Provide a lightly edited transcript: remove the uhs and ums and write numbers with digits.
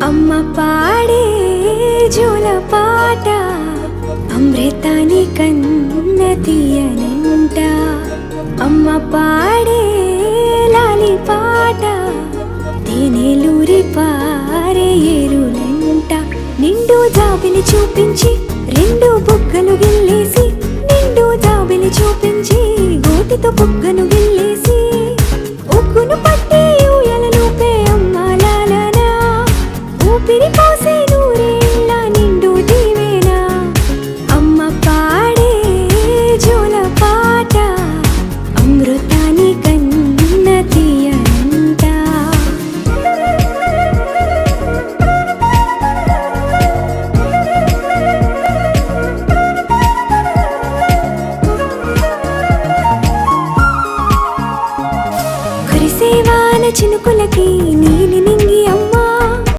అమ్మ పాడే జోల పాట అమృతాని కన్న తీయనంట. అమ్మ పాడే లాలి పాట తేనెలూరి పారే ఏరులంట. నిండు జాబిలి చూపించి రెండు బుగ్గలు గిల్లేసి, నిండు జాబిలి చూపించి గోటితో